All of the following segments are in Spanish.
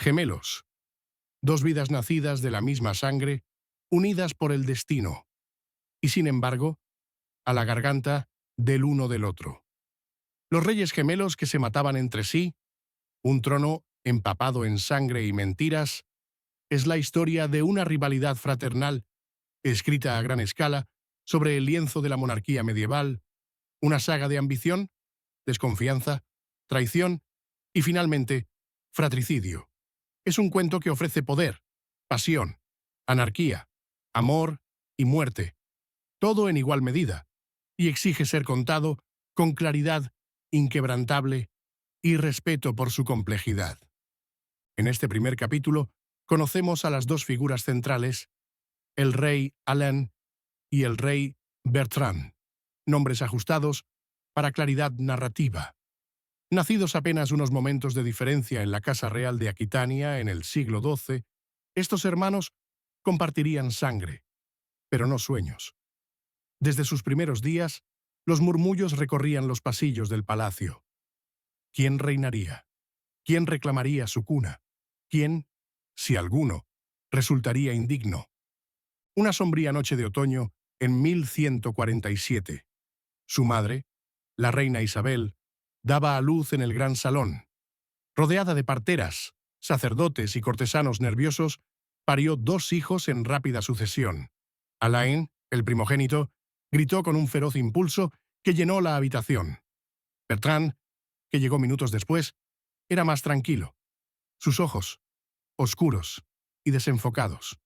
Gemelos, dos vidas nacidas de la misma sangre, unidas por el destino, y sin embargo, a la garganta del uno del otro. Los reyes gemelos que se mataban entre sí, un trono empapado en sangre y mentiras, es la historia de una rivalidad fraternal, escrita a gran escala, sobre el lienzo de la monarquía medieval, una saga de ambición, desconfianza, traición y, finalmente, fratricidio. Es un cuento que ofrece poder, pasión, anarquía, amor y muerte, todo en igual medida, y exige ser contado con claridad inquebrantable y respeto por su complejidad. En este primer capítulo, conocemos a las dos figuras centrales, el rey Alain y el rey Bertrand, nombres ajustados para claridad narrativa. Nacidos apenas unos momentos de diferencia en la Casa Real de Aquitania en el siglo XII, estos hermanos compartirían sangre, pero no sueños. Desde sus primeros días, los murmullos recorrían los pasillos del palacio. ¿Quién reinaría? ¿Quién reclamaría su cuna? ¿Quién, si alguno, resultaría indigno? Una sombría noche de otoño en 1147. Su madre, la reina Isabel, daba a luz en el gran salón. Rodeada de parteras, sacerdotes y cortesanos nerviosos, parió dos hijos en rápida sucesión. Alain, el primogénito, gritó con un feroz impulso que llenó la habitación. Bertrand, que llegó minutos después, era más tranquilo. Sus ojos, oscuros y desenfocados.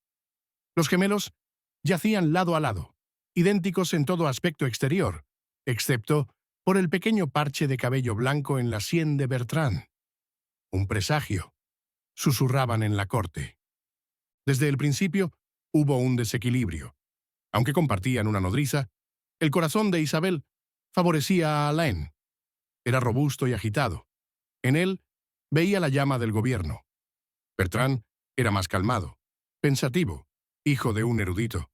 Los gemelos yacían lado a lado, idénticos en todo aspecto exterior, excepto por el pequeño parche de cabello blanco en la sien de Bertrand. Un presagio, susurraban en la corte. Desde el principio hubo un desequilibrio. Aunque compartían una nodriza, el corazón de Isabel favorecía a Alain. Era robusto y agitado. En él veía la llama del gobierno. Bertrand era más calmado, pensativo, hijo de un erudito.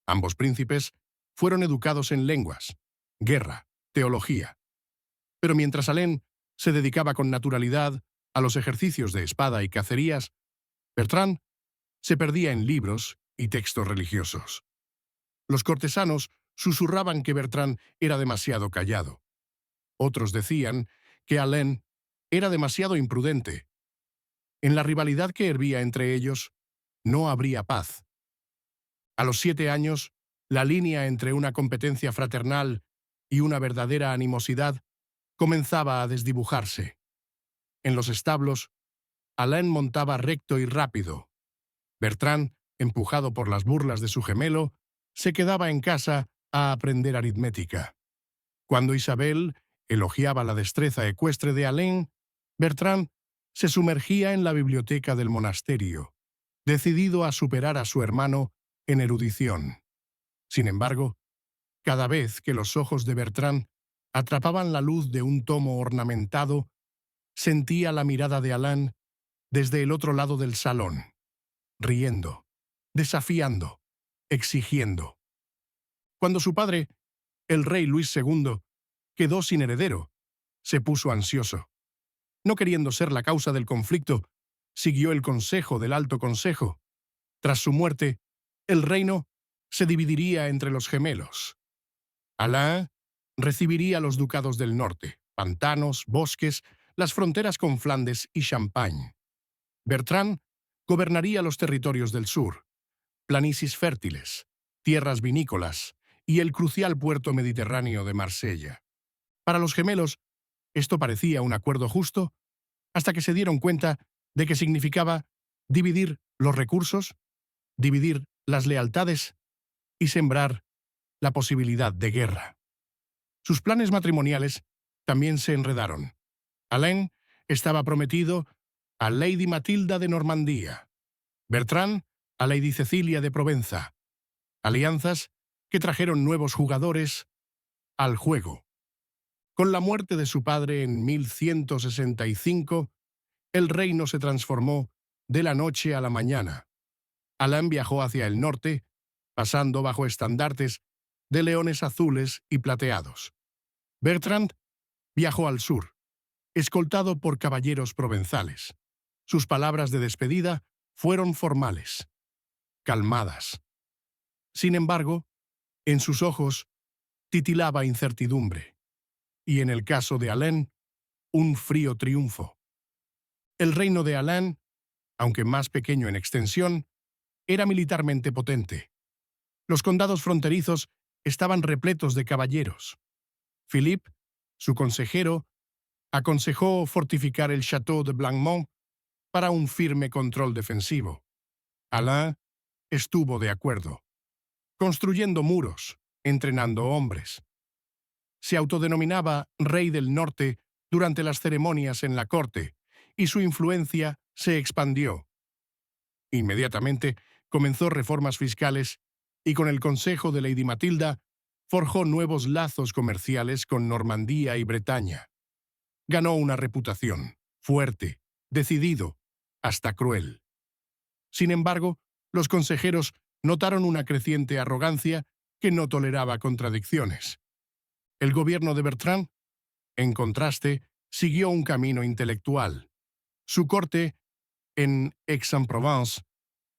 Ambos príncipes fueron educados en lenguas, guerra, teología. Pero mientras Alain se dedicaba con naturalidad a los ejercicios de espada y cacerías, Bertrand se perdía en libros y textos religiosos. Los cortesanos susurraban que Bertrand era demasiado callado. Otros decían que Alain era demasiado imprudente. En la rivalidad que hervía entre ellos, no habría paz. A los 7 años, la línea entre una competencia fraternal y una verdadera animosidad comenzaba a desdibujarse. En los establos, Alain montaba recto y rápido. Bertrand, empujado por las burlas de su gemelo, se quedaba en casa a aprender aritmética. Cuando Isabel elogiaba la destreza ecuestre de Alain, Bertrand se sumergía en la biblioteca del monasterio, decidido a superar a su hermano en erudición. Sin embargo, cada vez que los ojos de Bertrand atrapaban la luz de un tomo ornamentado, sentía la mirada de Alain desde el otro lado del salón, riendo, desafiando, exigiendo. Cuando su padre, el rey Luis II, quedó sin heredero, se puso ansioso. No queriendo ser la causa del conflicto, siguió el consejo del Alto Consejo. Tras su muerte, el reino se dividiría entre los gemelos. Alain recibiría los ducados del norte, pantanos, bosques, las fronteras con Flandes y Champagne. Bertrand gobernaría los territorios del sur, planicies fértiles, tierras vinícolas y el crucial puerto mediterráneo de Marsella. Para los gemelos, esto parecía un acuerdo justo hasta que se dieron cuenta de que significaba dividir los recursos, dividir las lealtades y sembrar la posibilidad de guerra. Sus planes matrimoniales también se enredaron. Alain estaba prometido a Lady Matilda de Normandía, Bertrand a Lady Cecilia de Provenza, alianzas que trajeron nuevos jugadores al juego. Con la muerte de su padre en 1165, el reino se transformó de la noche a la mañana. Alain viajó hacia el norte, pasando bajo estandartes de leones azules y plateados. Bertrand viajó al sur, escoltado por caballeros provenzales. Sus palabras de despedida fueron formales, calmadas. Sin embargo, en sus ojos titilaba incertidumbre, y en el caso de Alain, un frío triunfo. El reino de Alain, aunque más pequeño en extensión, era militarmente potente. Los condados fronterizos estaban repletos de caballeros. Philippe, su consejero, aconsejó fortificar el Château de Blancmont para un firme control defensivo. Alain estuvo de acuerdo, construyendo muros, entrenando hombres. Se autodenominaba Rey del Norte durante las ceremonias en la corte, y su influencia se expandió. Inmediatamente comenzó reformas fiscales y con el consejo de Lady Matilda forjó nuevos lazos comerciales con Normandía y Bretaña. Ganó una reputación fuerte, decidido, hasta cruel. Sin embargo, los consejeros notaron una creciente arrogancia que no toleraba contradicciones. El gobierno de Bertrand, en contraste, siguió un camino intelectual. Su corte, en Aix-en-Provence,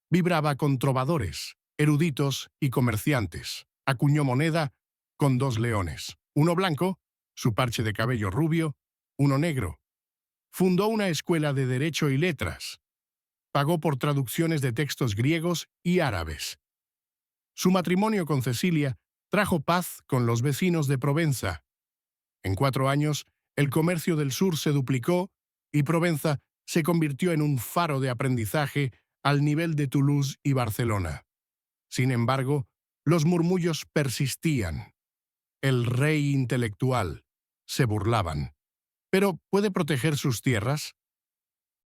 vibraba con trovadores, eruditos y comerciantes. Acuñó moneda con 2 leones, uno blanco, su parche de cabello rubio, uno negro. Fundó una escuela de Derecho y Letras. Pagó por traducciones de textos griegos y árabes. Su matrimonio con Cecilia trajo paz con los vecinos de Provenza. En 4 años, el comercio del sur se duplicó y Provenza se convirtió en un faro de aprendizaje al nivel de Toulouse y Barcelona. Sin embargo, los murmullos persistían. El rey intelectual. Se burlaban. ¿Pero puede proteger sus tierras?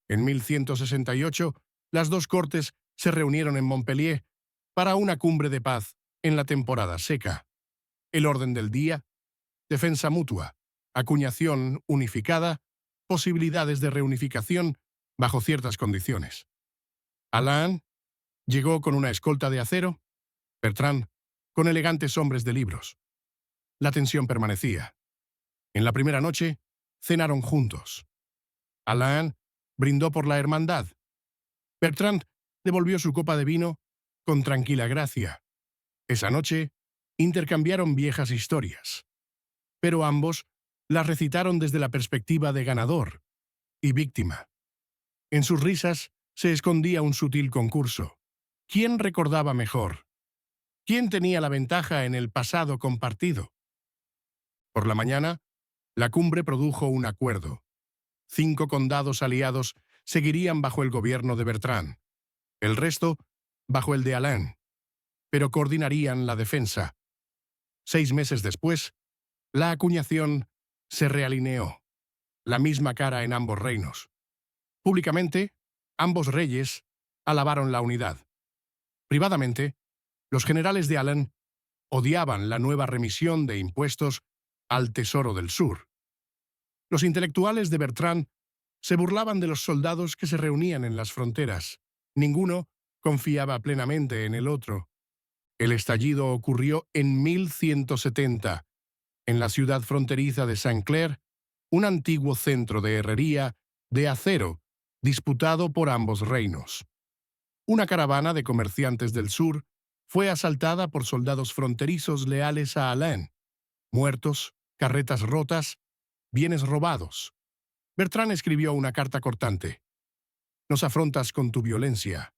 En 1168, las 2 cortes se reunieron en Montpellier para una cumbre de paz en la temporada seca. El orden del día, defensa mutua, acuñación unificada, posibilidades de reunificación bajo ciertas condiciones. Alain llegó con una escolta de acero, Bertrand con elegantes hombres de libros. La tensión permanecía. En la primera noche, cenaron juntos. Alain brindó por la hermandad. Bertrand devolvió su copa de vino con tranquila gracia. Esa noche, intercambiaron viejas historias, pero ambos las recitaron desde la perspectiva de ganador y víctima. En sus risas se escondía un sutil concurso. ¿Quién recordaba mejor? ¿Quién tenía la ventaja en el pasado compartido? Por la mañana, la cumbre produjo un acuerdo. 5 condados aliados seguirían bajo el gobierno de Bertrand, el resto bajo el de Alain, pero coordinarían la defensa. 6 meses después, la acuñación se realineó, la misma cara en ambos reinos. Públicamente, ambos reyes alabaron la unidad. Privadamente, los generales de Alain odiaban la nueva remisión de impuestos al Tesoro del Sur. Los intelectuales de Bertrand se burlaban de los soldados que se reunían en las fronteras. Ninguno confiaba plenamente en el otro. El estallido ocurrió en 1170, en la ciudad fronteriza de Saint-Clair, un antiguo centro de herrería de acero disputado por ambos reinos. Una caravana de comerciantes del sur fue asaltada por soldados fronterizos leales a Alain. Muertos, carretas rotas, bienes robados. Bertrand escribió una carta cortante. Nos afrontas con tu violencia.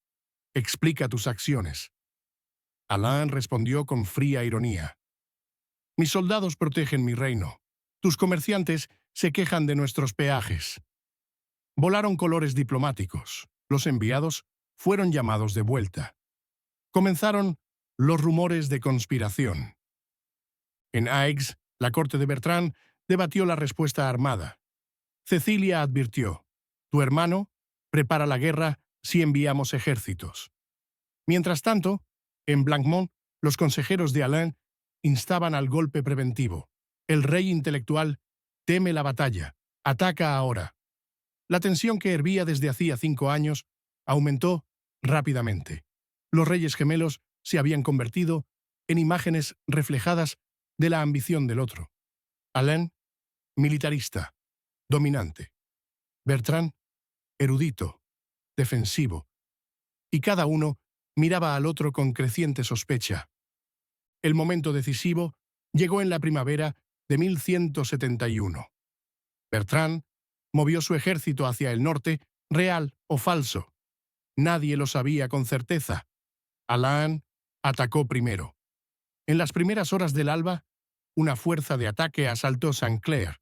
Explica tus acciones. Alain respondió con fría ironía. Mis soldados protegen mi reino. Tus comerciantes se quejan de nuestros peajes. Volaron colores diplomáticos. Los enviados fueron llamados de vuelta. Comenzaron los rumores de conspiración. En Aix, la corte de Bertrand debatió la respuesta armada. Cecilia advirtió: tu hermano prepara la guerra si enviamos ejércitos. Mientras tanto, en Blancmont, los consejeros de Alain instaban al golpe preventivo. El rey intelectual teme la batalla, ataca ahora. La tensión que hervía desde hacía 5 años aumentó rápidamente. Los reyes gemelos se habían convertido en imágenes reflejadas de la ambición del otro. Alain, militarista, dominante. Bertrand, erudito, defensivo, y cada uno miraba al otro con creciente sospecha. El momento decisivo llegó en la primavera de 1171. Bertrand movió su ejército hacia el norte, real o falso. Nadie lo sabía con certeza. Alain atacó primero. En las primeras horas del alba, una fuerza de ataque asaltó Saint-Clair.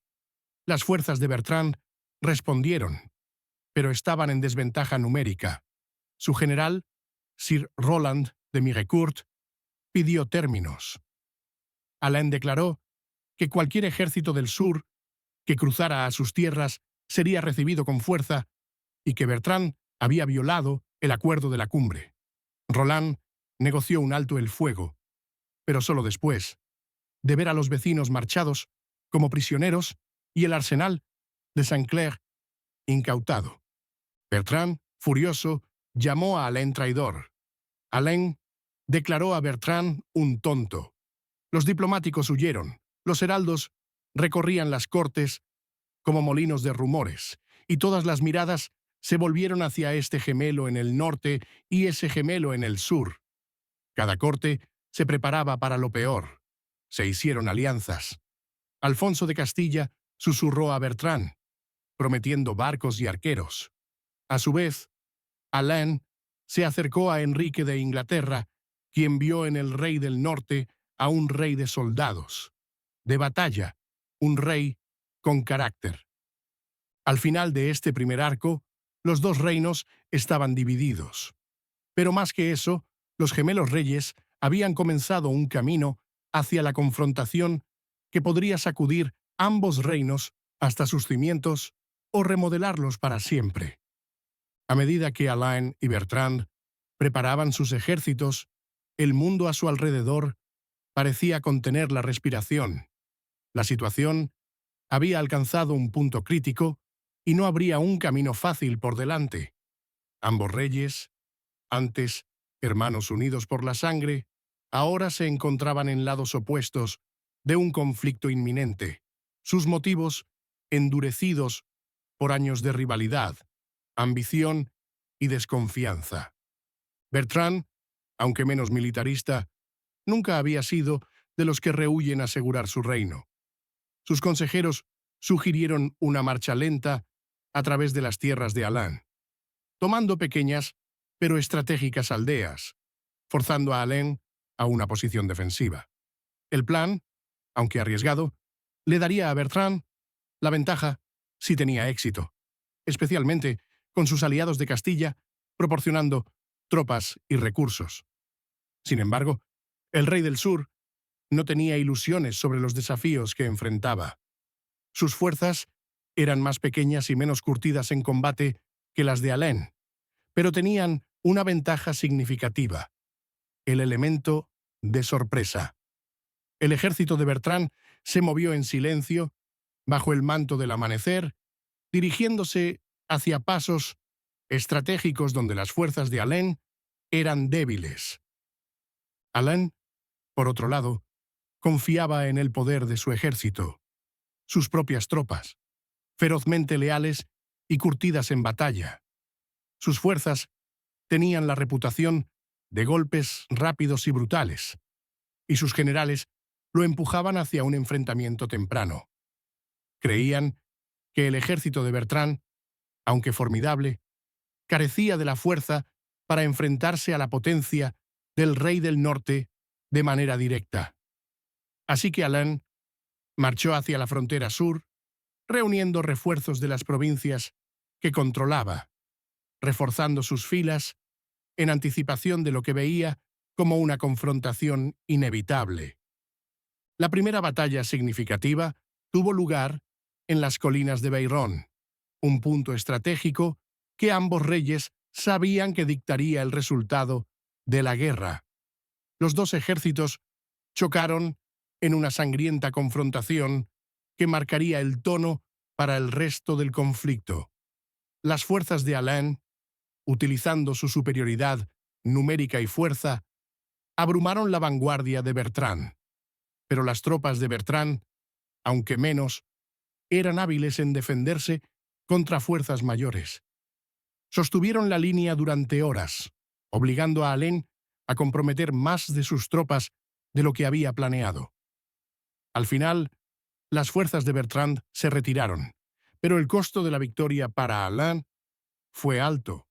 Las fuerzas de Bertrand respondieron, pero estaban en desventaja numérica. Su general, Sir Roland de Mirecourt, pidió términos. Alain declaró que cualquier ejército del sur que cruzara a sus tierras sería recibido con fuerza y que Bertrand había violado el acuerdo de la cumbre. Roland negoció un alto el fuego, pero solo después de ver a los vecinos marchados como prisioneros y el arsenal de Saint-Clair incautado. Bertrand, furioso, llamó a Alain traidor. Alain declaró a Bertrand un tonto. Los diplomáticos huyeron. Los heraldos recorrían las cortes como molinos de rumores, y todas las miradas se volvieron hacia este gemelo en el norte y ese gemelo en el sur. Cada corte se preparaba para lo peor. Se hicieron alianzas. Alfonso de Castilla susurró a Bertrand, prometiendo barcos y arqueros. A su vez, Alain se acercó a Enrique de Inglaterra, quien vio en el rey del norte a un rey de soldados, de batalla, un rey con carácter. Al final de este primer arco, los dos reinos estaban divididos. Pero más que eso, los gemelos reyes habían comenzado un camino hacia la confrontación que podría sacudir ambos reinos hasta sus cimientos o remodelarlos para siempre. A medida que Alain y Bertrand preparaban sus ejércitos, el mundo a su alrededor parecía contener la respiración. La situación había alcanzado un punto crítico y no habría un camino fácil por delante. Ambos reyes, antes hermanos unidos por la sangre, ahora se encontraban en lados opuestos de un conflicto inminente, sus motivos endurecidos por años de rivalidad, ambición y desconfianza. Bertrand, aunque menos militarista, nunca había sido de los que rehúyen asegurar su reino. Sus consejeros sugirieron una marcha lenta a través de las tierras de Alain, tomando pequeñas pero estratégicas aldeas, forzando a Alain a una posición defensiva. El plan, aunque arriesgado, le daría a Bertrand la ventaja si tenía éxito, especialmente con sus aliados de Castilla, proporcionando tropas y recursos. Sin embargo, el rey del sur no tenía ilusiones sobre los desafíos que enfrentaba. Sus fuerzas eran más pequeñas y menos curtidas en combate que las de Alain, pero tenían una ventaja significativa: el elemento de sorpresa. El ejército de Bertrand se movió en silencio, bajo el manto del amanecer, dirigiéndose hacia pasos estratégicos donde las fuerzas de Alain eran débiles. Alain, por otro lado, confiaba en el poder de su ejército, sus propias tropas, ferozmente leales y curtidas en batalla. Sus fuerzas tenían la reputación de golpes rápidos y brutales, y sus generales lo empujaban hacia un enfrentamiento temprano. Creían que el ejército de Bertrand, aunque formidable, carecía de la fuerza para enfrentarse a la potencia del rey del norte de manera directa. Así que Alain marchó hacia la frontera sur, reuniendo refuerzos de las provincias que controlaba, reforzando sus filas en anticipación de lo que veía como una confrontación inevitable. La primera batalla significativa tuvo lugar en las colinas de Beiron, un punto estratégico que ambos reyes sabían que dictaría el resultado de la guerra. Los dos ejércitos chocaron en una sangrienta confrontación que marcaría el tono para el resto del conflicto. Las fuerzas de Alain, utilizando su superioridad numérica y fuerza, abrumaron la vanguardia de Bertrand. Pero las tropas de Bertrand, aunque menos, eran hábiles en defenderse contra fuerzas mayores. Sostuvieron la línea durante horas, obligando a Alain a comprometer más de sus tropas de lo que había planeado. Al final, las fuerzas de Bertrand se retiraron, pero el costo de la victoria para Alain fue alto.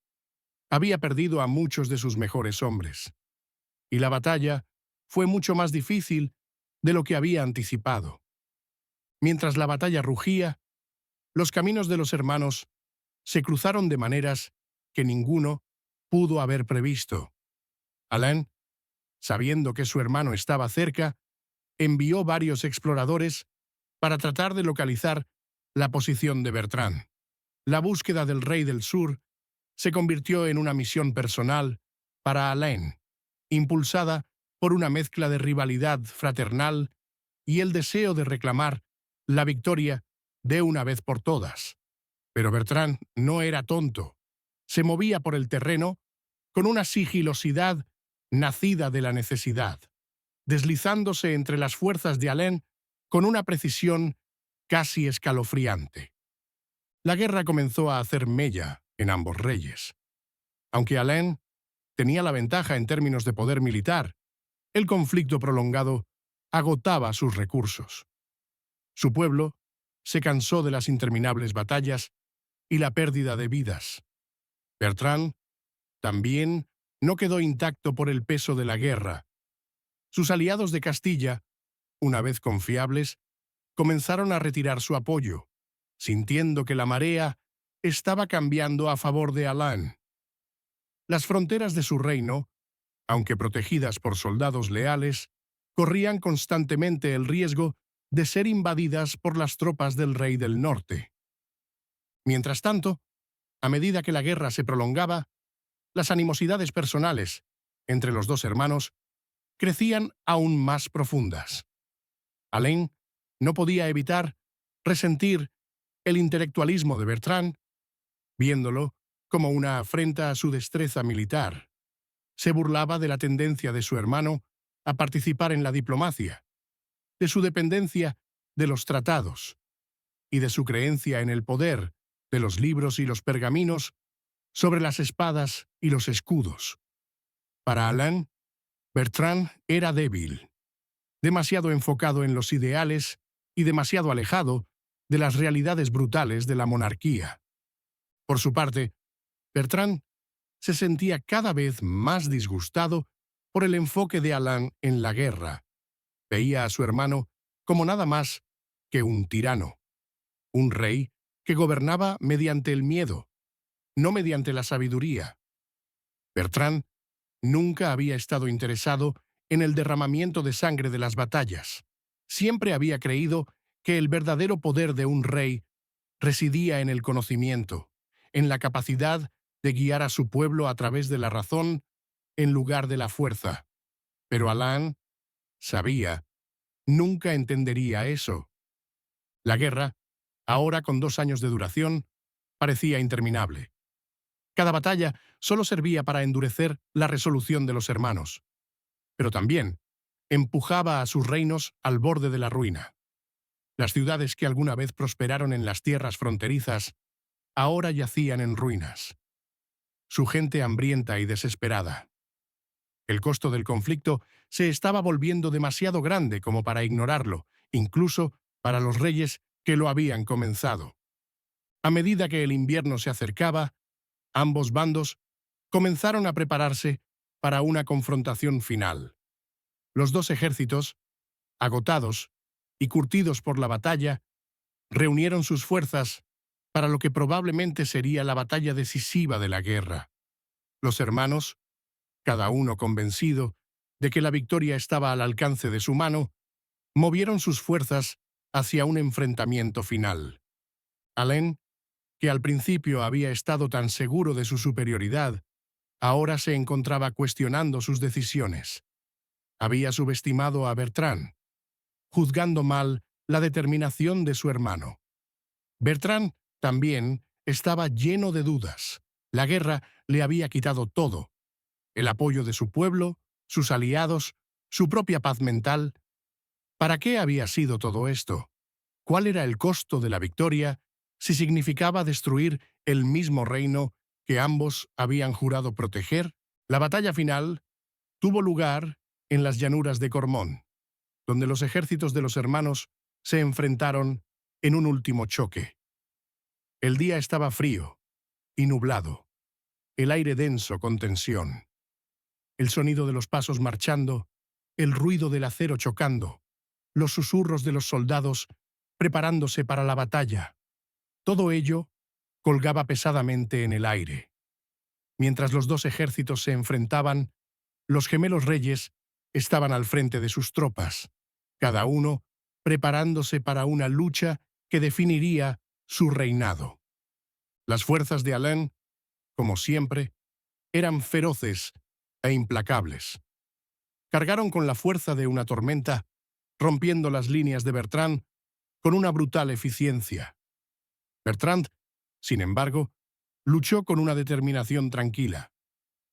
Había perdido a muchos de sus mejores hombres, y la batalla fue mucho más difícil de lo que había anticipado. Mientras la batalla rugía, los caminos de los hermanos se cruzaron de maneras que ninguno pudo haber previsto. Alain, sabiendo que su hermano estaba cerca, envió varios exploradores para tratar de localizar la posición de Bertrand. La búsqueda del Rey del Sur se convirtió en una misión personal para Alain, impulsada por una mezcla de rivalidad fraternal y el deseo de reclamar la victoria de una vez por todas. Pero Bertrand no era tonto. Se movía por el terreno con una sigilosidad nacida de la necesidad, deslizándose entre las fuerzas de Alain con una precisión casi escalofriante. La guerra comenzó a hacer mella en ambos reyes. Aunque Alain tenía la ventaja en términos de poder militar, el conflicto prolongado agotaba sus recursos. Su pueblo se cansó de las interminables batallas y la pérdida de vidas. Bertrand también no quedó intacto por el peso de la guerra. Sus aliados de Castilla, una vez confiables, comenzaron a retirar su apoyo, sintiendo que la marea estaba cambiando a favor de Alain. Las fronteras de su reino, aunque protegidas por soldados leales, corrían constantemente el riesgo de ser invadidas por las tropas del rey del norte. Mientras tanto, a medida que la guerra se prolongaba, las animosidades personales entre los dos hermanos crecían aún más profundas. Alain no podía evitar resentir el intelectualismo de Bertrand, viéndolo como una afrenta a su destreza militar. Se burlaba de la tendencia de su hermano a participar en la diplomacia, de su dependencia de los tratados y de su creencia en el poder de los libros y los pergaminos sobre las espadas y los escudos. Para Alain, Bertrand era débil, demasiado enfocado en los ideales y demasiado alejado de las realidades brutales de la monarquía. Por su parte, Bertrand se sentía cada vez más disgustado por el enfoque de Alain en la guerra. Veía a su hermano como nada más que un tirano, un rey que gobernaba mediante el miedo, no mediante la sabiduría. Bertrand nunca había estado interesado en el derramamiento de sangre de las batallas. Siempre había creído que el verdadero poder de un rey residía en el conocimiento, en la capacidad de guiar a su pueblo a través de la razón en lugar de la fuerza. Pero Alain sabía, nunca entendería eso. La guerra, ahora con 2 años de duración, parecía interminable. Cada batalla solo servía para endurecer la resolución de los hermanos, pero también empujaba a sus reinos al borde de la ruina. Las ciudades que alguna vez prosperaron en las tierras fronterizas ahora yacían en ruinas. Su gente hambrienta y desesperada. El costo del conflicto se estaba volviendo demasiado grande como para ignorarlo, incluso para los reyes que lo habían comenzado. A medida que el invierno se acercaba, ambos bandos comenzaron a prepararse para una confrontación final. Los dos ejércitos, agotados y curtidos por la batalla, reunieron sus fuerzas para lo que probablemente sería la batalla decisiva de la guerra. Los hermanos, cada uno convencido de que la victoria estaba al alcance de su mano, movieron sus fuerzas hacia un enfrentamiento final. Alain, que al principio había estado tan seguro de su superioridad, ahora se encontraba cuestionando sus decisiones. Había subestimado a Bertrand, juzgando mal la determinación de su hermano. Bertrand también estaba lleno de dudas. La guerra le había quitado todo: el apoyo de su pueblo, sus aliados, su propia paz mental. ¿Para qué había sido todo esto? ¿Cuál era el costo de la victoria si significaba destruir el mismo reino que ambos habían jurado proteger, la batalla final tuvo lugar en las llanuras de Cormón, donde los ejércitos de los hermanos se enfrentaron en un último choque. El día estaba frío y nublado, el aire denso con tensión, el sonido de los pasos marchando, el ruido del acero chocando, los susurros de los soldados preparándose para la batalla. Todo ello colgaba pesadamente en el aire. Mientras los dos ejércitos se enfrentaban, los gemelos reyes estaban al frente de sus tropas, cada uno preparándose para una lucha que definiría su reinado. Las fuerzas de Alain, como siempre, eran feroces e implacables. Cargaron con la fuerza de una tormenta, rompiendo las líneas de Bertrand con una brutal eficiencia. Bertrand, sin embargo, luchó con una determinación tranquila.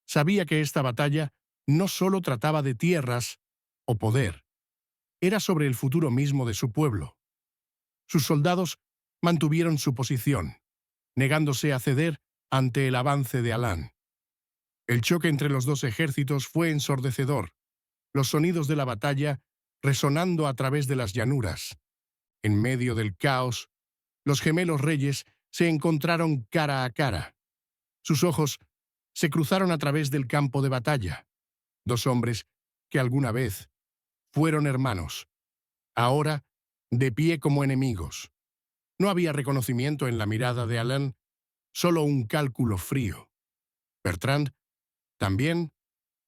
Sabía que esta batalla no solo trataba de tierras o poder, era sobre el futuro mismo de su pueblo. Sus soldados mantuvieron su posición, negándose a ceder ante el avance de Alain. El choque entre los dos ejércitos fue ensordecedor, los sonidos de la batalla resonando a través de las llanuras. En medio del caos, los gemelos reyes se encontraron cara a cara. Sus ojos se cruzaron a través del campo de batalla. Dos hombres que alguna vez fueron hermanos, ahora de pie como enemigos. No había reconocimiento en la mirada de Alain, solo un cálculo frío. Bertrand también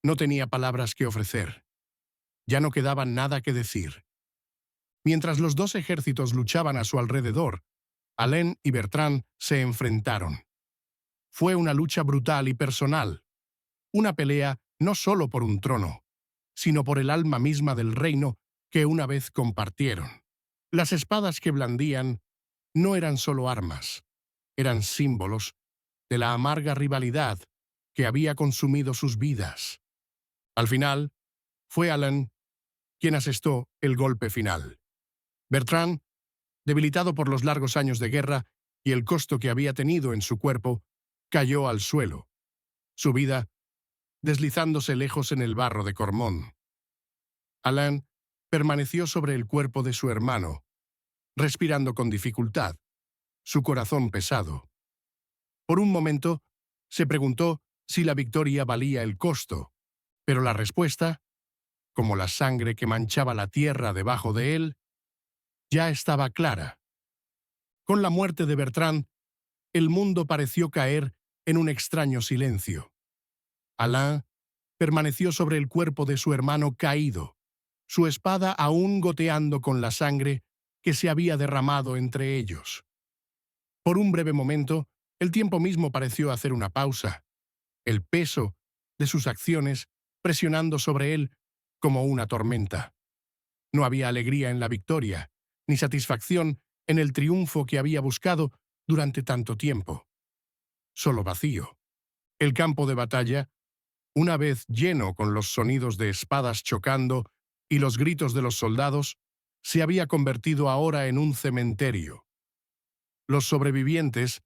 no tenía palabras que ofrecer. Ya no quedaba nada que decir. Mientras los dos ejércitos luchaban a su alrededor, Alain y Bertrand se enfrentaron. Fue una lucha brutal y personal, una pelea no solo por un trono, sino por el alma misma del reino que una vez compartieron. Las espadas que blandían no eran solo armas, eran símbolos de la amarga rivalidad que había consumido sus vidas. Al final, fue Alain quien asestó el golpe final. Bertrand, debilitado por los largos años de guerra y el costo que había tenido en su cuerpo, cayó al suelo, su vida deslizándose lejos en el barro de Cormón. Alain permaneció sobre el cuerpo de su hermano, respirando con dificultad, su corazón pesado. Por un momento, se preguntó si la victoria valía el costo, pero la respuesta, como la sangre que manchaba la tierra debajo de él, ya estaba clara. Con la muerte de Bertrand, el mundo pareció caer en un extraño silencio. Alain permaneció sobre el cuerpo de su hermano caído, su espada aún goteando con la sangre que se había derramado entre ellos. Por un breve momento, el tiempo mismo pareció hacer una pausa, el peso de sus acciones presionando sobre él como una tormenta. No había alegría en la victoria, ni satisfacción en el triunfo que había buscado durante tanto tiempo. Solo vacío. El campo de batalla, una vez lleno con los sonidos de espadas chocando y los gritos de los soldados, se había convertido ahora en un cementerio. Los sobrevivientes,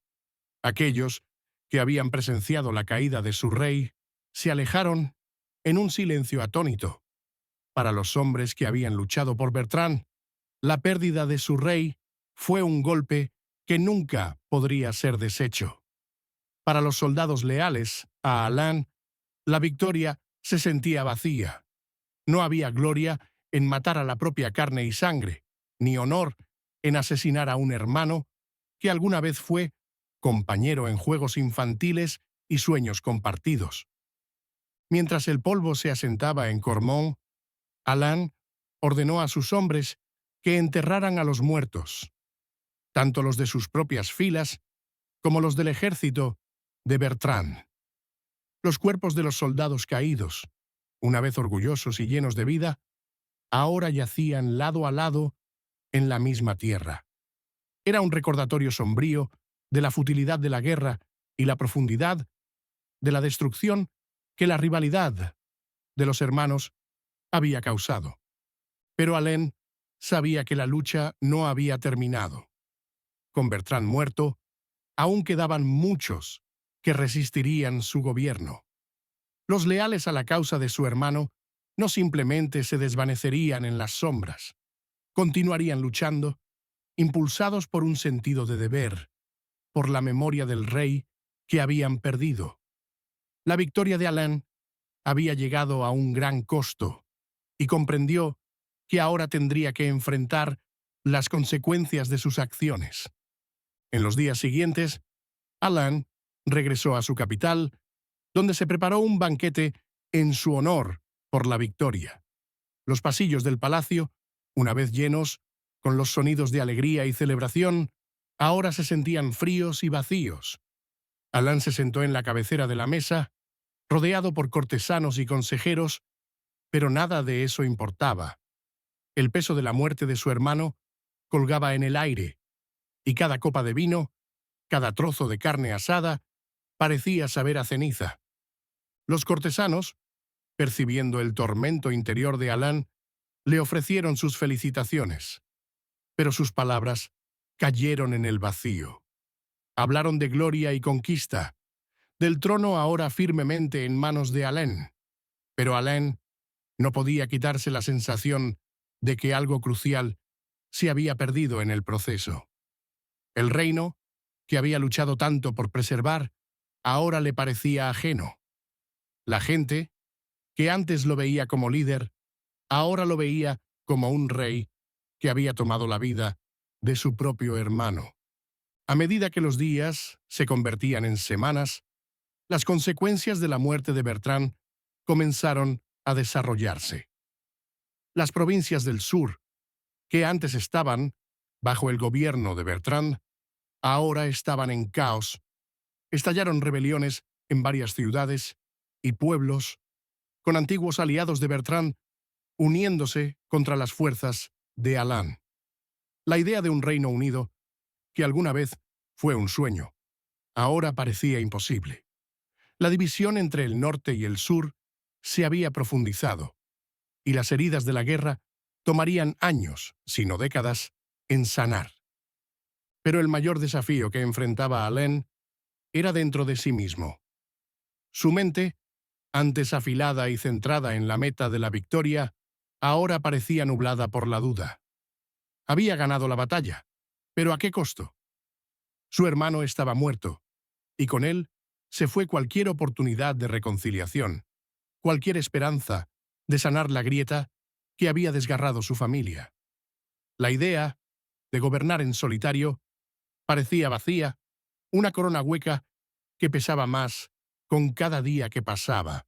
aquellos que habían presenciado la caída de su rey, se alejaron en un silencio atónito. Para los hombres que habían luchado por Bertrand, la pérdida de su rey fue un golpe que nunca podría ser deshecho. Para los soldados leales a Alain, la victoria se sentía vacía. No había gloria en matar a la propia carne y sangre, ni honor en asesinar a un hermano que alguna vez fue compañero en juegos infantiles y sueños compartidos. Mientras el polvo se asentaba en Cormón, Alain ordenó a sus hombres que enterraran a los muertos, tanto los de sus propias filas como los del ejército de Bertrand. Los cuerpos de los soldados caídos, una vez orgullosos y llenos de vida, ahora yacían lado a lado en la misma tierra. Era un recordatorio sombrío de la futilidad de la guerra y la profundidad de la destrucción que la rivalidad de los hermanos había causado. Pero Alain sabía que la lucha no había terminado. Con Bertrand muerto, aún quedaban muchos que resistirían su gobierno. Los leales a la causa de su hermano no simplemente se desvanecerían en las sombras, continuarían luchando, impulsados por un sentido de deber, por la memoria del rey que habían perdido. La victoria de Alain había llegado a un gran costo y comprendió que ahora tendría que enfrentar las consecuencias de sus acciones. En los días siguientes, Alain regresó a su capital, donde se preparó un banquete en su honor por la victoria. Los pasillos del palacio, una vez llenos, con los sonidos de alegría y celebración, ahora se sentían fríos y vacíos. Alain se sentó en la cabecera de la mesa, rodeado por cortesanos y consejeros, pero nada de eso importaba. El peso de la muerte de su hermano colgaba en el aire, y cada copa de vino, cada trozo de carne asada, parecía saber a ceniza. Los cortesanos, percibiendo el tormento interior de Alain, le ofrecieron sus felicitaciones, pero sus palabras cayeron en el vacío. Hablaron de gloria y conquista, del trono ahora firmemente en manos de Alain, pero Alain no podía quitarse la sensación de que algo crucial se había perdido en el proceso. El reino, que había luchado tanto por preservar, ahora le parecía ajeno. La gente, que antes lo veía como líder, ahora lo veía como un rey que había tomado la vida de su propio hermano. A medida que los días se convertían en semanas, las consecuencias de la muerte de Bertrand comenzaron a desarrollarse. Las provincias del sur, que antes estaban bajo el gobierno de Bertrand, ahora estaban en caos. Estallaron rebeliones en varias ciudades y pueblos, con antiguos aliados de Bertrand uniéndose contra las fuerzas de Alain. La idea de un Reino Unido, que alguna vez fue un sueño, ahora parecía imposible. La división entre el norte y el sur se había profundizado, y las heridas de la guerra tomarían años, si no décadas, en sanar. Pero el mayor desafío que enfrentaba Alain era dentro de sí mismo. Su mente, antes afilada y centrada en la meta de la victoria, ahora parecía nublada por la duda. Había ganado la batalla, pero ¿a qué costo? Su hermano estaba muerto, y con él se fue cualquier oportunidad de reconciliación, cualquier esperanza de sanar la grieta que había desgarrado su familia. La idea de gobernar en solitario parecía vacía, una corona hueca que pesaba más con cada día que pasaba.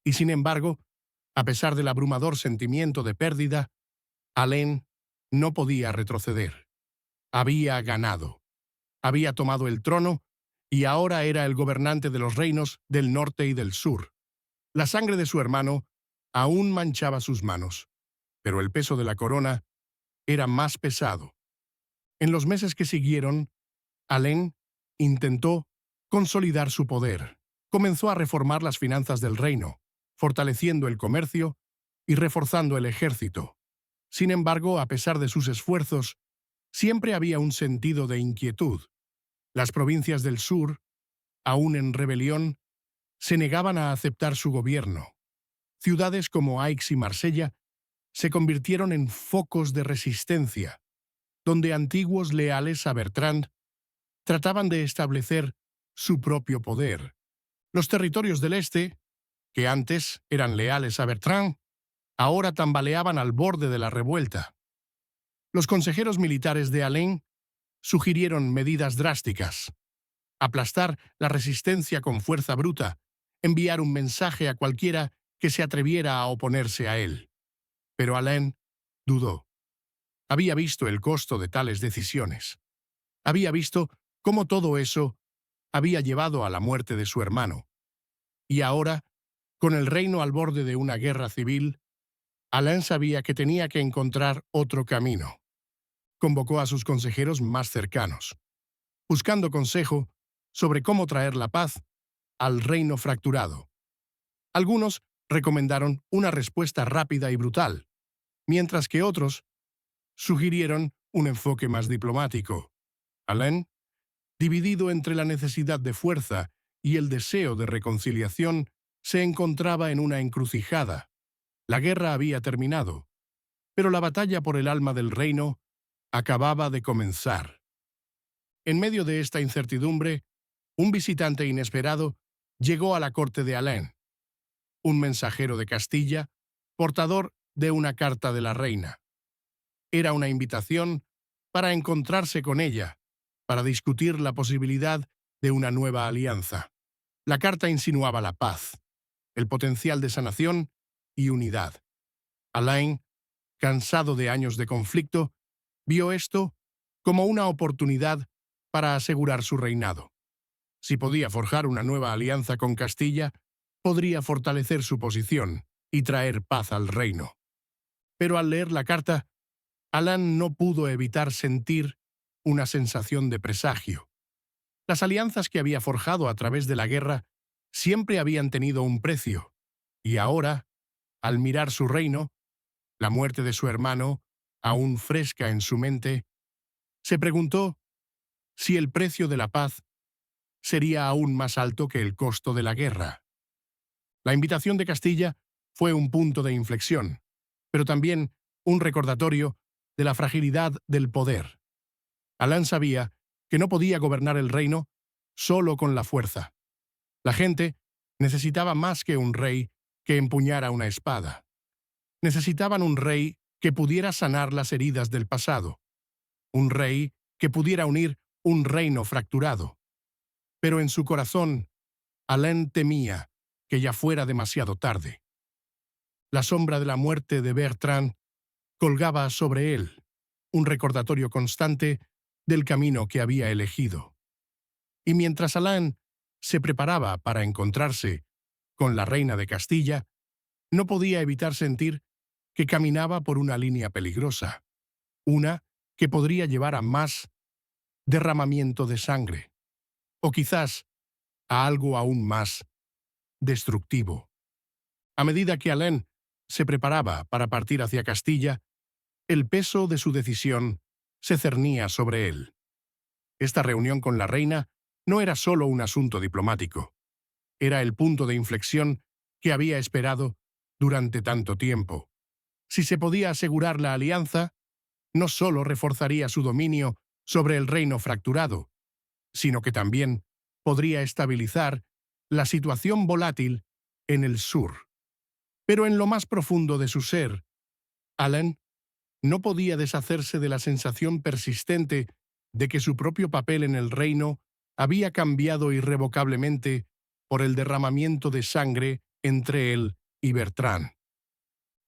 Y sin embargo, a pesar del abrumador sentimiento de pérdida, Alain no podía retroceder. Había ganado. Había tomado el trono y ahora era el gobernante de los reinos del norte y del sur. La sangre de su hermano aún manchaba sus manos, pero el peso de la corona era más pesado. En los meses que siguieron, Alain intentó consolidar su poder. Comenzó a reformar las finanzas del reino, fortaleciendo el comercio y reforzando el ejército. Sin embargo, a pesar de sus esfuerzos, siempre había un sentido de inquietud. Las provincias del sur, aún en rebelión, se negaban a aceptar su gobierno. Ciudades como Aix y Marsella se convirtieron en focos de resistencia, donde antiguos leales a Bertrand trataban de establecer su propio poder. Los territorios del este, que antes eran leales a Bertrand, ahora tambaleaban al borde de la revuelta. Los consejeros militares de Alain sugirieron medidas drásticas: aplastar la resistencia con fuerza bruta, enviar un mensaje a cualquiera que se atreviera a oponerse a él. Pero Alain dudó. Había visto el costo de tales decisiones. Había visto cómo todo eso había llevado a la muerte de su hermano. Y ahora, con el reino al borde de una guerra civil, Alain sabía que tenía que encontrar otro camino. Convocó a sus consejeros más cercanos, buscando consejo sobre cómo traer la paz al reino fracturado. Algunos recomendaron una respuesta rápida y brutal, mientras que otros sugirieron un enfoque más diplomático. Alain, dividido entre la necesidad de fuerza y el deseo de reconciliación se encontraba en una encrucijada. La guerra había terminado, pero la batalla por el alma del reino acababa de comenzar. En medio de esta incertidumbre, un visitante inesperado llegó a la corte de Alain, un mensajero de Castilla, portador de una carta de la reina. Era una invitación para encontrarse con ella, para discutir la posibilidad de una nueva alianza. La carta insinuaba la paz, el potencial de sanación y unidad. Alain, cansado de años de conflicto, vio esto como una oportunidad para asegurar su reinado. Si podía forjar una nueva alianza con Castilla, podría fortalecer su posición y traer paz al reino. Pero al leer la carta, Alain no pudo evitar sentir una sensación de presagio. Las alianzas que había forjado a través de la guerra siempre habían tenido un precio, y ahora, al mirar su reino, la muerte de su hermano, aún fresca en su mente, se preguntó si el precio de la paz sería aún más alto que el costo de la guerra. La invitación de Castilla fue un punto de inflexión, pero también un recordatorio de la fragilidad del poder. Alain sabía que no podía gobernar el reino solo con la fuerza. La gente necesitaba más que un rey que empuñara una espada. Necesitaban un rey que pudiera sanar las heridas del pasado, un rey que pudiera unir un reino fracturado. Pero en su corazón, Alain temía que ya fuera demasiado tarde. La sombra de la muerte de Bertrand colgaba sobre él, un recordatorio constante del camino que había elegido. Y mientras Alain se preparaba para encontrarse con la reina de Castilla, no podía evitar sentir que caminaba por una línea peligrosa, una que podría llevar a más derramamiento de sangre, o quizás a algo aún más destructivo. A medida que Alain se preparaba para partir hacia Castilla, el peso de su decisión se cernía sobre él. Esta reunión con la reina no era solo un asunto diplomático, era el punto de inflexión que había esperado durante tanto tiempo. Si se podía asegurar la alianza, no solo reforzaría su dominio sobre el reino fracturado, sino que también podría estabilizar la situación volátil en el sur. Pero en lo más profundo de su ser, Alain no podía deshacerse de la sensación persistente de que su propio papel en el reino había cambiado irrevocablemente por el derramamiento de sangre entre él y Bertrand.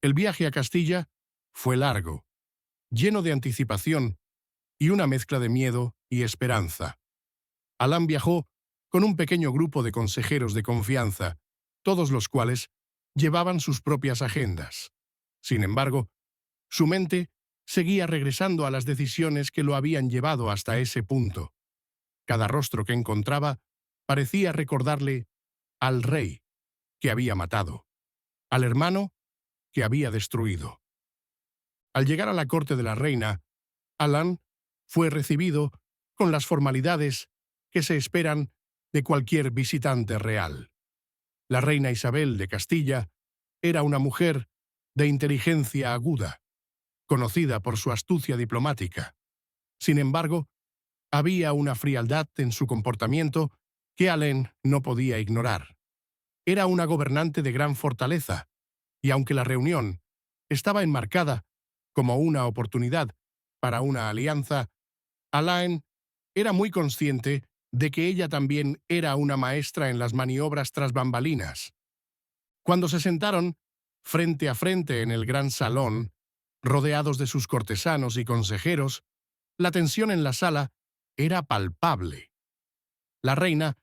El viaje a Castilla fue largo, lleno de anticipación y una mezcla de miedo y esperanza. Alain viajó con un pequeño grupo de consejeros de confianza, todos los cuales llevaban sus propias agendas. Sin embargo, su mente seguía regresando a las decisiones que lo habían llevado hasta ese punto. Cada rostro que encontraba parecía recordarle al rey que había matado, al hermano que había destruido. Al llegar a la corte de la reina, Alain fue recibido con las formalidades que se esperan de cualquier visitante real. La reina Isabel de Castilla era una mujer de inteligencia aguda, conocida por su astucia diplomática. Sin embargo, había una frialdad en su comportamiento que Alain no podía ignorar. Era una gobernante de gran fortaleza, y aunque la reunión estaba enmarcada como una oportunidad para una alianza, Alain era muy consciente de que ella también era una maestra en las maniobras tras bambalinas. Cuando se sentaron frente a frente en el gran salón, rodeados de sus cortesanos y consejeros, la tensión en la sala era palpable. La reina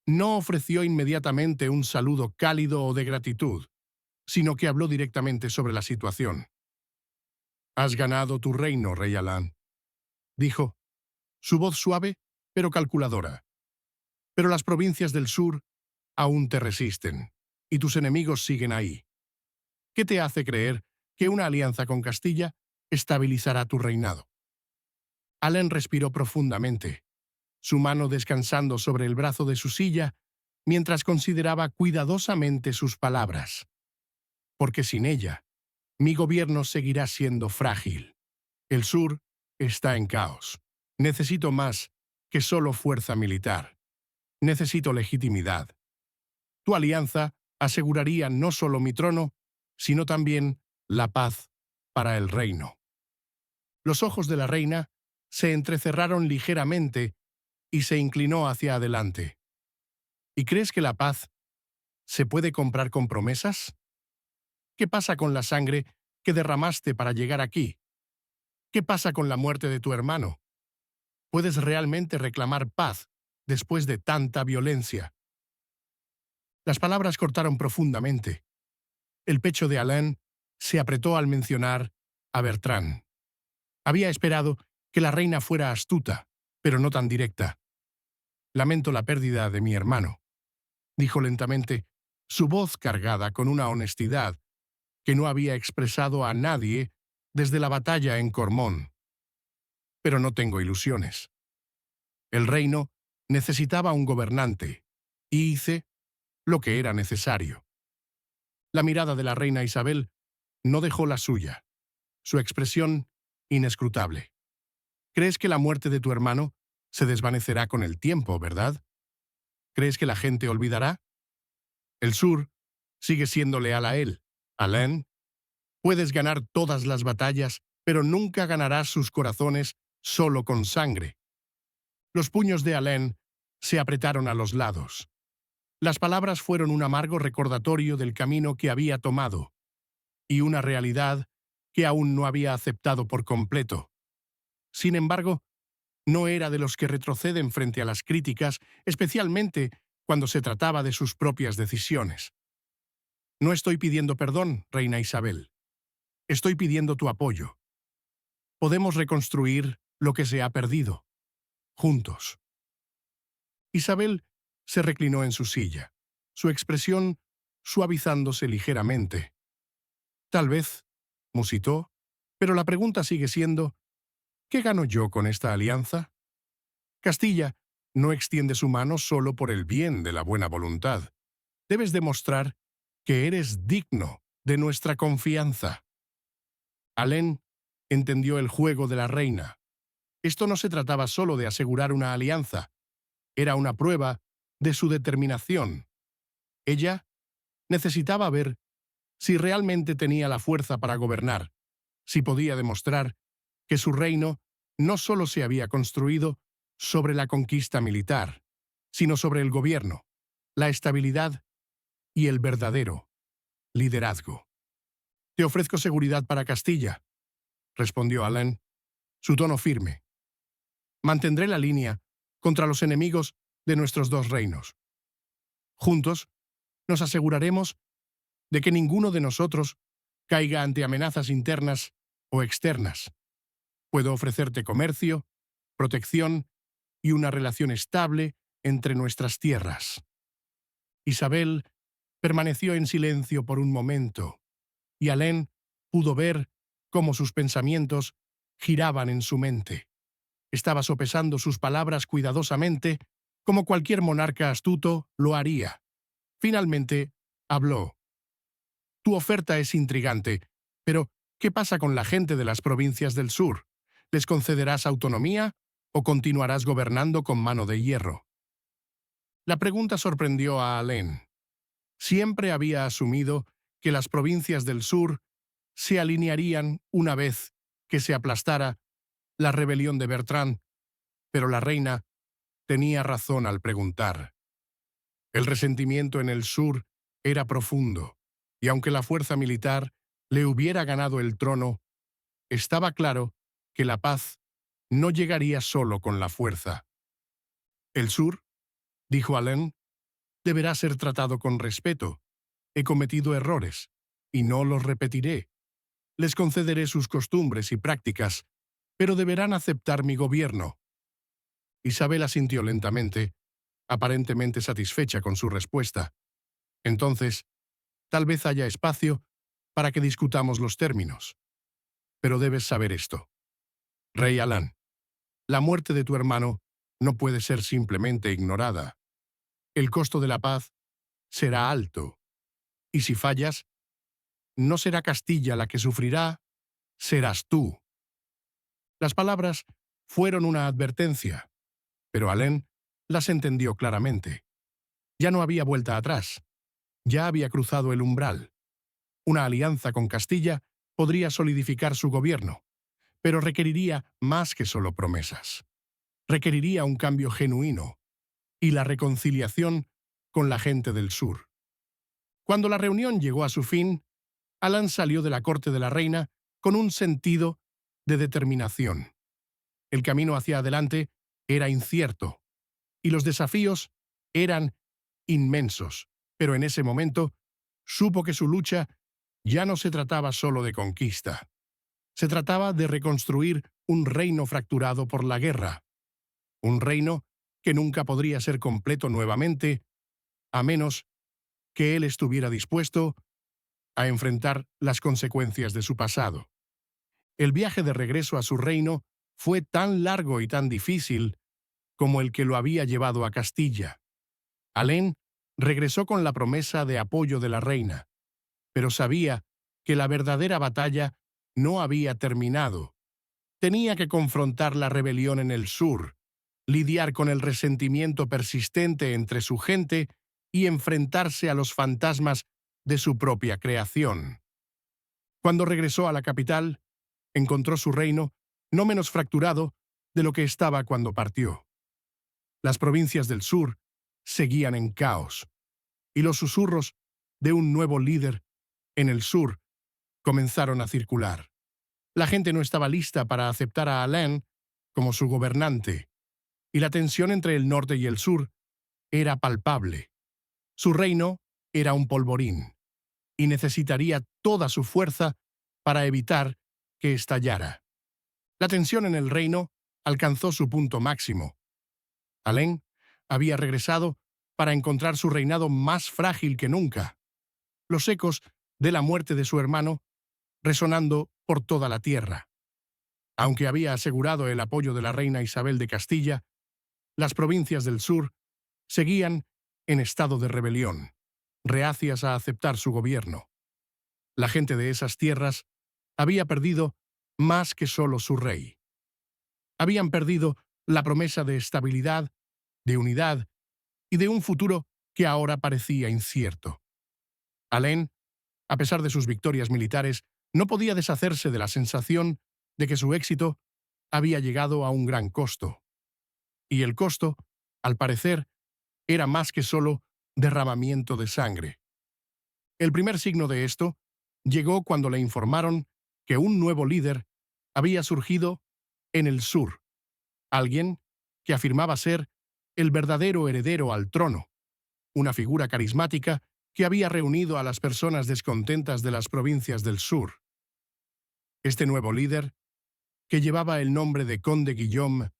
no ofreció inmediatamente un saludo cálido o de gratitud, sino que habló directamente sobre la situación. «Has ganado tu reino, rey Alain», dijo, su voz suave pero calculadora. «Pero las provincias del sur aún te resisten, y tus enemigos siguen ahí. ¿Qué te hace creer que una alianza con Castilla estabilizará tu reinado?» Alain respiró profundamente. Su mano descansando sobre el brazo de su silla, mientras consideraba cuidadosamente sus palabras. Porque sin ella, mi gobierno seguirá siendo frágil. El sur está en caos. Necesito más que solo fuerza militar. Necesito legitimidad. Tu alianza aseguraría no solo mi trono, sino también la paz para el reino. Los ojos de la reina se entrecerraron ligeramente y se inclinó hacia adelante. ¿Y crees que la paz se puede comprar con promesas? ¿Qué pasa con la sangre que derramaste para llegar aquí? ¿Qué pasa con la muerte de tu hermano? ¿Puedes realmente reclamar paz después de tanta violencia? Las palabras cortaron profundamente. El pecho de Alain se apretó al mencionar a Bertrand. Había esperado que la reina fuera astuta, pero no tan directa. Lamento la pérdida de mi hermano, dijo lentamente, su voz cargada con una honestidad que no había expresado a nadie desde la batalla en Cormont. Pero no tengo ilusiones. El reino necesitaba un gobernante, y hice lo que era necesario. La mirada de la reina Isabel no dejó la suya, su expresión inescrutable. ¿Crees que la muerte de tu hermano se desvanecerá con el tiempo, verdad? ¿Crees que la gente olvidará? El sur sigue siendo leal a él. Alain, puedes ganar todas las batallas, pero nunca ganarás sus corazones solo con sangre. Los puños de Alain se apretaron a los lados. Las palabras fueron un amargo recordatorio del camino que había tomado y una realidad que aún no había aceptado por completo. Sin embargo, no era de los que retroceden frente a las críticas, especialmente cuando se trataba de sus propias decisiones. No estoy pidiendo perdón, reina Isabel. Estoy pidiendo tu apoyo. Podemos reconstruir lo que se ha perdido, juntos. Isabel se reclinó en su silla, su expresión suavizándose ligeramente. Tal vez, musitó, pero la pregunta sigue siendo, ¿qué gano yo con esta alianza? Castilla no extiende su mano solo por el bien de la buena voluntad. Debes demostrar que eres digno de nuestra confianza. Alain entendió el juego de la reina. Esto no se trataba solo de asegurar una alianza, era una prueba de su determinación. Ella necesitaba ver si realmente tenía la fuerza para gobernar, si podía demostrar que su reino no solo se había construido sobre la conquista militar, sino sobre el gobierno, la estabilidad y el verdadero liderazgo. Te ofrezco seguridad para Castilla, respondió Alain, su tono firme. Mantendré la línea contra los enemigos de nuestros dos reinos. Juntos, nos aseguraremos de que ninguno de nosotros caiga ante amenazas internas o externas. Puedo ofrecerte comercio, protección y una relación estable entre nuestras tierras. Isabel permaneció en silencio por un momento, y Alain pudo ver cómo sus pensamientos giraban en su mente. Estaba sopesando sus palabras cuidadosamente, como cualquier monarca astuto lo haría. Finalmente, habló. Tu oferta es intrigante, pero ¿qué pasa con la gente de las provincias del sur? ¿Les concederás autonomía o continuarás gobernando con mano de hierro? La pregunta sorprendió a Alain. Siempre había asumido que las provincias del sur se alinearían una vez que se aplastara la rebelión de Bertrand, pero la reina tenía razón al preguntar. El resentimiento en el sur era profundo, y aunque la fuerza militar le hubiera ganado el trono, estaba claro que la paz no llegaría solo con la fuerza. El sur, dijo Alain, deberá ser tratado con respeto. He cometido errores, y no los repetiré. Les concederé sus costumbres y prácticas, pero deberán aceptar mi gobierno. Isabel asintió lentamente, aparentemente satisfecha con su respuesta. Entonces, tal vez haya espacio para que discutamos los términos. Pero debes saber esto. Rey Alain, la muerte de tu hermano no puede ser simplemente ignorada. El costo de la paz será alto, y si fallas, no será Castilla la que sufrirá, serás tú. Las palabras fueron una advertencia, pero Alén las entendió claramente. Ya no había vuelta atrás. Ya había cruzado el umbral. Una alianza con Castilla podría solidificar su gobierno, pero requeriría más que solo promesas. Requeriría un cambio genuino y la reconciliación con la gente del sur. Cuando la reunión llegó a su fin, Alan salió de la corte de la reina con un sentido de determinación. El camino hacia adelante era incierto y los desafíos eran inmensos, pero en ese momento supo que su lucha ya no se trataba solo de conquista. Se trataba de reconstruir un reino fracturado por la guerra, un reino que nunca podría ser completo nuevamente, a menos que él estuviera dispuesto a enfrentar las consecuencias de su pasado. El viaje de regreso a su reino fue tan largo y tan difícil como el que lo había llevado a Castilla. Alén regresó con la promesa de apoyo de la reina, pero sabía que la verdadera batalla no había terminado. Tenía que confrontar la rebelión en el sur, lidiar con el resentimiento persistente entre su gente y enfrentarse a los fantasmas de su propia creación. Cuando regresó a la capital, encontró su reino no menos fracturado de lo que estaba cuando partió. Las provincias del sur seguían en caos, y los susurros de un nuevo líder en el sur comenzaron a circular. La gente no estaba lista para aceptar a Alén como su gobernante, y la tensión entre el norte y el sur era palpable. Su reino era un polvorín, y necesitaría toda su fuerza para evitar que estallara. La tensión en el reino alcanzó su punto máximo. Alén había regresado para encontrar su reinado más frágil que nunca. Los ecos de la muerte de su hermano resonando por toda la tierra. Aunque había asegurado el apoyo de la reina Isabel de Castilla, las provincias del sur seguían en estado de rebelión, reacias a aceptar su gobierno. La gente de esas tierras había perdido más que solo su rey. Habían perdido la promesa de estabilidad, de unidad y de un futuro que ahora parecía incierto. Alén, a pesar de sus victorias militares, no podía deshacerse de la sensación de que su éxito había llegado a un gran costo. Y el costo, al parecer, era más que solo derramamiento de sangre. El primer signo de esto llegó cuando le informaron que un nuevo líder había surgido en el sur, alguien que afirmaba ser el verdadero heredero al trono, una figura carismática que había reunido a las personas descontentas de las provincias del sur. Este nuevo líder, que llevaba el nombre de Conde Guillaume,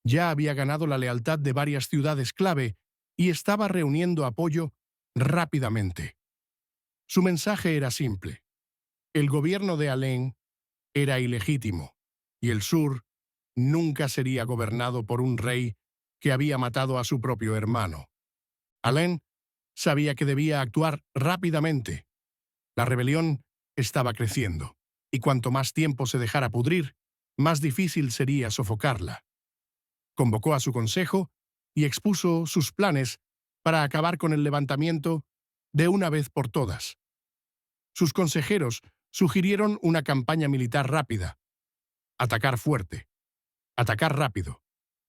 ya había ganado la lealtad de varias ciudades clave y estaba reuniendo apoyo rápidamente. Su mensaje era simple. El gobierno de Alén era ilegítimo, y el sur nunca sería gobernado por un rey que había matado a su propio hermano. Alén sabía que debía actuar rápidamente. La rebelión estaba creciendo, y cuanto más tiempo se dejara pudrir, más difícil sería sofocarla. Convocó a su consejo y expuso sus planes para acabar con el levantamiento de una vez por todas. Sus consejeros sugirieron una campaña militar rápida, atacar fuerte, atacar rápido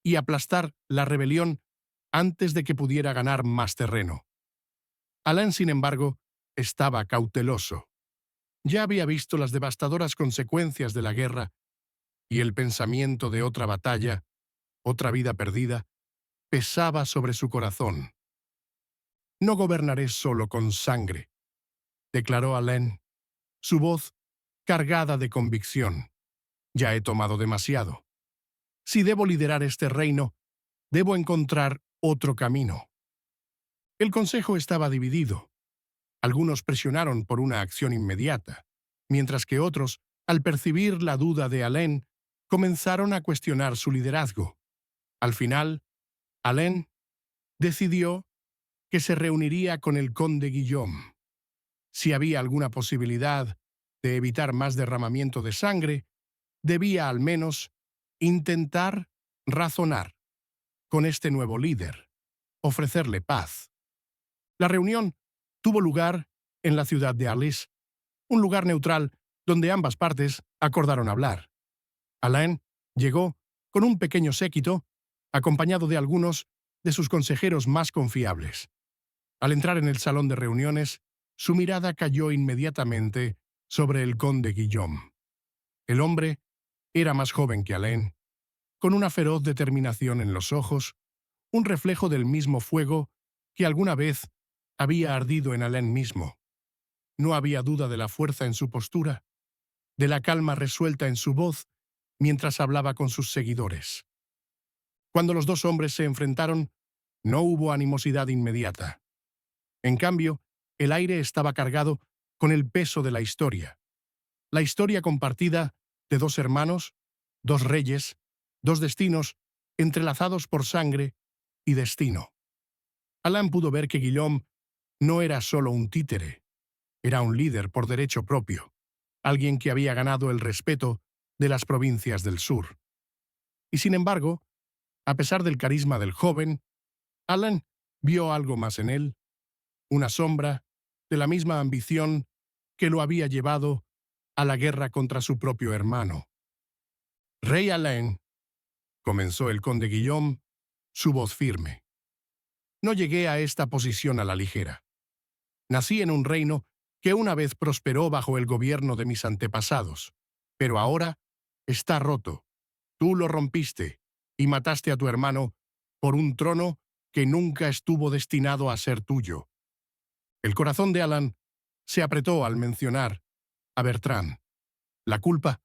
y aplastar la rebelión antes de que pudiera ganar más terreno. Alén, sin embargo, estaba cauteloso. Ya había visto las devastadoras consecuencias de la guerra y el pensamiento de otra batalla, otra vida perdida, pesaba sobre su corazón. «No gobernaré solo con sangre», declaró Alén, su voz cargada de convicción. «Ya he tomado demasiado. Si debo liderar este reino, debo encontrar otro camino». El consejo estaba dividido. Algunos presionaron por una acción inmediata, mientras que otros, al percibir la duda de Alén, comenzaron a cuestionar su liderazgo. Al final, Alén decidió que se reuniría con el conde Guillaume. Si había alguna posibilidad de evitar más derramamiento de sangre, debía al menos intentar razonar con este nuevo líder, ofrecerle paz. La reunión tuvo lugar en la ciudad de Arles, un lugar neutral donde ambas partes acordaron hablar. Alain llegó con un pequeño séquito, acompañado de algunos de sus consejeros más confiables. Al entrar en el salón de reuniones, su mirada cayó inmediatamente sobre el conde Guillaume. El hombre era más joven que Alain, con una feroz determinación en los ojos, un reflejo del mismo fuego que alguna vez había ardido en Alain mismo. No había duda de la fuerza en su postura, de la calma resuelta en su voz mientras hablaba con sus seguidores. Cuando los dos hombres se enfrentaron, no hubo animosidad inmediata. En cambio, el aire estaba cargado con el peso de la historia compartida de dos hermanos, dos reyes, dos destinos entrelazados por sangre y destino. Alain pudo ver que Guillaume no era solo un títere, era un líder por derecho propio, alguien que había ganado el respeto de las provincias del sur. Y sin embargo, a pesar del carisma del joven, Alain vio algo más en él, una sombra de la misma ambición que lo había llevado a la guerra contra su propio hermano. «Rey Alain», comenzó el conde Guillaume, su voz firme. «No llegué a esta posición a la ligera. Nací en un reino que una vez prosperó bajo el gobierno de mis antepasados, pero ahora está roto. Tú lo rompiste y mataste a tu hermano por un trono que nunca estuvo destinado a ser tuyo». El corazón de Alain se apretó al mencionar a Bertrand. La culpa,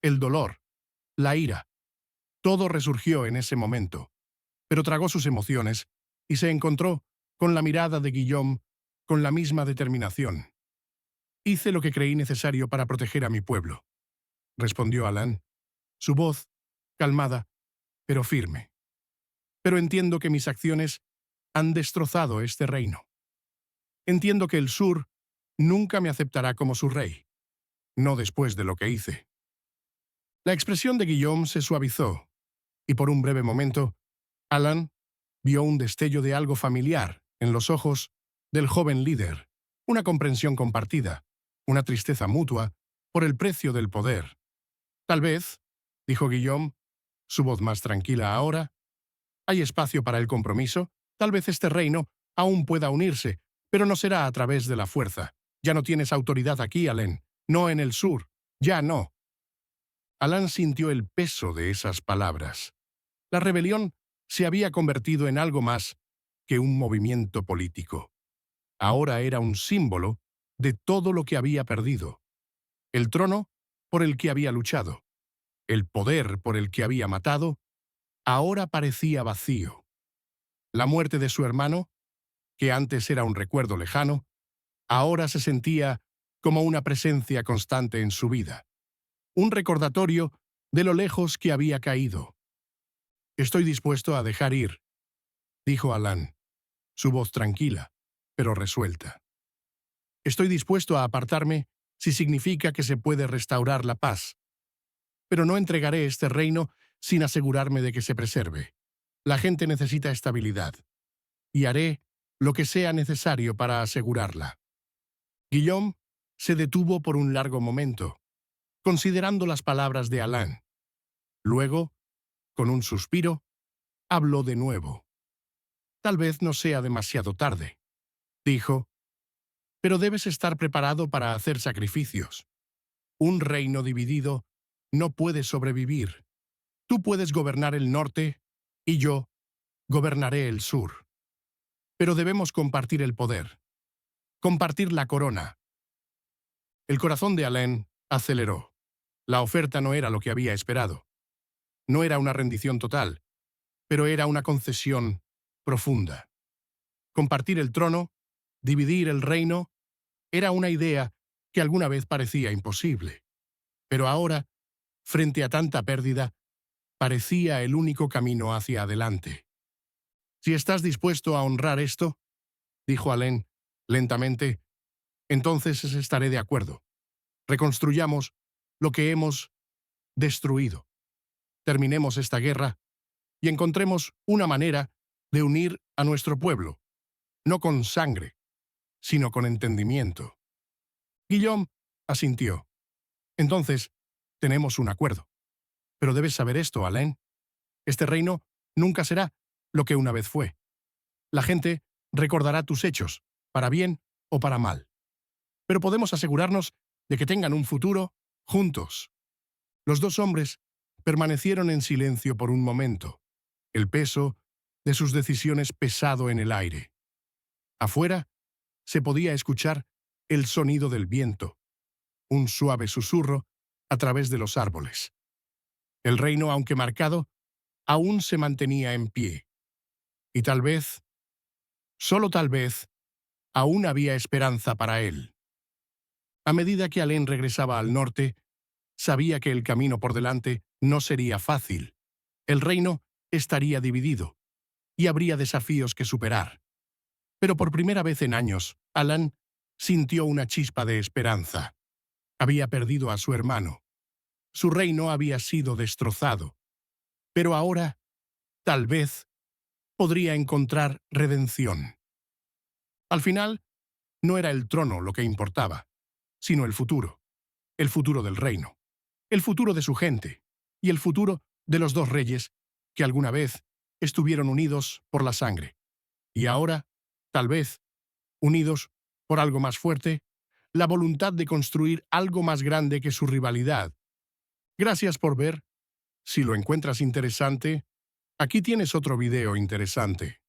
el dolor, la ira, todo resurgió en ese momento, pero tragó sus emociones y se encontró con la mirada de Guillaume con la misma determinación. «Hice lo que creí necesario para proteger a mi pueblo», respondió Alain, su voz calmada, pero firme. «Pero entiendo que mis acciones han destrozado este reino. Entiendo que el sur nunca me aceptará como su rey, no después de lo que hice». La expresión de Guillaume se suavizó, y por un breve momento, Alain vio un destello de algo familiar en los ojos del joven líder, una comprensión compartida, una tristeza mutua por el precio del poder. «Tal vez», dijo Guillaume, su voz más tranquila ahora, «hay espacio para el compromiso. Tal vez este reino aún pueda unirse, pero no será a través de la fuerza. Ya no tienes autoridad aquí, Alain, no en el sur, ya no». Alain sintió el peso de esas palabras. La rebelión se había convertido en algo más que un movimiento político. Ahora era un símbolo de todo lo que había perdido. El trono por el que había luchado, el poder por el que había matado, ahora parecía vacío. La muerte de su hermano, que antes era un recuerdo lejano, ahora se sentía como una presencia constante en su vida. Un recordatorio de lo lejos que había caído. «Estoy dispuesto a dejar ir», dijo Alain, su voz tranquila, pero resuelta. «Estoy dispuesto a apartarme si significa que se puede restaurar la paz. Pero no entregaré este reino sin asegurarme de que se preserve. La gente necesita estabilidad, y haré lo que sea necesario para asegurarla». Guillaume se detuvo por un largo momento, considerando las palabras de Alain. Luego, con un suspiro, habló de nuevo. «Tal vez no sea demasiado tarde», dijo, «pero debes estar preparado para hacer sacrificios. Un reino dividido no puede sobrevivir. Tú puedes gobernar el norte y yo gobernaré el sur. Pero debemos compartir el poder, compartir la corona». El corazón de Alain aceleró. La oferta no era lo que había esperado. No era una rendición total, pero era una concesión profunda. Compartir el trono, dividir el reino, era una idea que alguna vez parecía imposible. Pero ahora, frente a tanta pérdida, parecía el único camino hacia adelante. «Si estás dispuesto a honrar esto», dijo Alain lentamente, entonces estaré de acuerdo. Reconstruyamos lo que hemos destruido. Terminemos esta guerra y encontremos una manera de unir a nuestro pueblo, no con sangre, sino con entendimiento. Guillaume asintió. Entonces, tenemos un acuerdo. Pero debes saber esto, Alain. Este reino nunca será lo que una vez fue. La gente recordará tus hechos, para bien o para mal. Pero podemos asegurarnos de que tengan un futuro juntos. Los dos hombres permanecieron en silencio por un momento, el peso de sus decisiones pesado en el aire. Afuera se podía escuchar el sonido del viento, un suave susurro a través de los árboles. El reino, aunque marcado, aún se mantenía en pie. Y tal vez, solo tal vez, aún había esperanza para él. A medida que Alain regresaba al norte, sabía que el camino por delante no sería fácil. El reino estaría dividido y habría desafíos que superar. Pero por primera vez en años, Alain sintió una chispa de esperanza. Había perdido a su hermano. Su reino había sido destrozado. Pero ahora, tal vez, podría encontrar redención. Al final, no era el trono lo que importaba, sino el futuro del reino, el futuro de su gente y el futuro de los dos reyes que alguna vez estuvieron unidos por la sangre. Y ahora, tal vez, unidos por algo más fuerte, la voluntad de construir algo más grande que su rivalidad. Gracias por ver. Si lo encuentras interesante, aquí tienes otro video interesante.